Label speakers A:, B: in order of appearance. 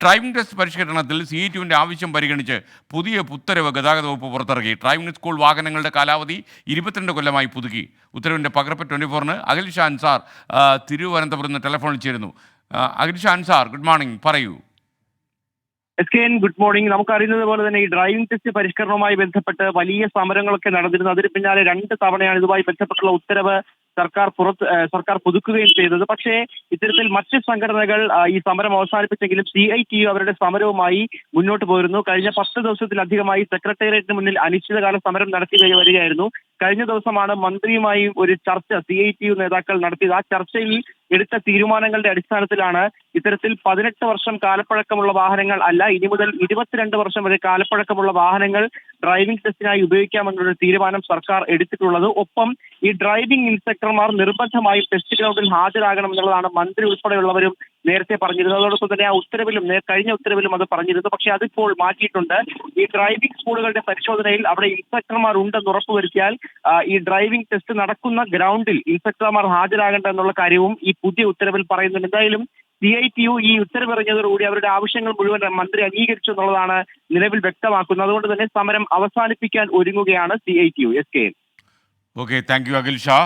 A: Driving test പരിഷ്കരണത്തിൽ CITUവിൻ്റെ ആവശ്യം പരിഗണിച്ച് പുതിയ ഉത്തരവ് ഗതാഗത വകുപ്പ് പുറത്തിറക്കി. ഡ്രൈവിംഗ് സ്കൂൾ വാഹനങ്ങളുടെ കാലാവധി 22 കൊല്ലമായി പുതുക്കി. ഉത്തരവിൻ്റെ പകർപ്പ് 24-ന് അഖിൽ ഷാ അൻസാർ തിരുവനന്തപുരത്ത് നിന്ന് ടെലിഫോണിൽ ചേരുന്നു. അഖിൽ ഷാ അൻസാർ, ഗുഡ് മോർണിംഗ്, പറയൂ.
B: SKN, good morning. നമുക്കറിയുന്നത് പോലെ തന്നെ ഈ ഡ്രൈവിംഗ് ടെസ്റ്റ് പരിഷ്കരണവുമായി ബന്ധപ്പെട്ട് വലിയ സമരങ്ങളൊക്കെ നടന്നിരുന്നു. അതിന് പിന്നാലെ 2 തവണയാണ് ഇതുമായി ബന്ധപ്പെട്ടുള്ള ഉത്തരവ് സർക്കാർ പുതുക്കുകയും ചെയ്തത്. പക്ഷേ ഇത്തരത്തിൽ മറ്റ് സംഘടനകൾ ഈ സമരം അവസാനിപ്പിച്ചെങ്കിലും CITU അവരുടെ സമരവുമായി മുന്നോട്ട് പോയിരുന്നു. കഴിഞ്ഞ 10 ദിവസത്തിലധികമായി സെക്രട്ടേറിയറ്റിന് മുന്നിൽ അനിശ്ചിതകാല സമരം നടത്തി വരികയായിരുന്നു. കഴിഞ്ഞ ദിവസമാണ് മന്ത്രിയുമായി ഒരു ചർച്ച CITU നേതാക്കൾ നടത്തിയത്. ആ ചർച്ചയിൽ എടുത്ത തീരുമാനങ്ങളുടെ അടിസ്ഥാനത്തിലാണ് ഇത്തരത്തിൽ 18 വർഷം കാലപ്പഴക്കമുള്ള വാഹനങ്ങൾ അല്ല, ഇനി മുതൽ 22 വർഷം വരെ കാലപ്പഴക്കമുള്ള വാഹനങ്ങൾ ഡ്രൈവിംഗ് ടെസ്റ്റിനായി ഉപയോഗിക്കാമെന്നുള്ള തീരുമാനം സർക്കാർ എടുത്തിട്ടുള്ളത്. ഒപ്പം ഈ ഡ്രൈവിംഗ് ഇൻസ്ട്രക്ടർമാർ നിർബന്ധമായും ടെസ്റ്റ് ഗ്രൗണ്ടിൽ ഹാജരാകണം എന്നുള്ളതാണ് മന്ത്രി ഉൾപ്പെടെയുള്ളവരും നേരത്തെ പറഞ്ഞിരുന്നത്. അതോടൊപ്പം തന്നെ ആ ഉത്തരവിലും കഴിഞ്ഞ ഉത്തരവിലും അത് പറഞ്ഞിരുന്നു. പക്ഷേ അതിപ്പോൾ മാറ്റിയിട്ടുണ്ട്. ഈ ഡ്രൈവിംഗ് സ്കൂളുകളുടെ പരിശോധനയിൽ അവിടെ ഇൻസ്ട്രക്ടർമാർ ഉണ്ടെന്ന് ഉറപ്പുവരുത്തിയാൽ ഈ ഡ്രൈവിംഗ് ടെസ്റ്റ് നടക്കുന്ന ഗ്രൗണ്ടിൽ ഇൻസ്ട്രക്ടർമാർ ഹാജരാകേണ്ട എന്നുള്ള കാര്യവും ഈ പുതിയ ഉത്തരവിൽ പറയുന്നുണ്ട്. എന്തായാലും CITU ഈ ഉത്തരവിറങ്ങിയതോടുകൂടി അവരുടെ ആവശ്യങ്ങൾ മുഴുവൻ മന്ത്രി അംഗീകരിച്ചു എന്നുള്ളതാണ് നിലവിൽ വ്യക്തമാക്കുന്നത്. അതുകൊണ്ട് തന്നെ സമരം അവസാനിപ്പിക്കാൻ ഒരുങ്ങുകയാണ് CITU. SKN.
A: Okay, thank you Akhil Shah.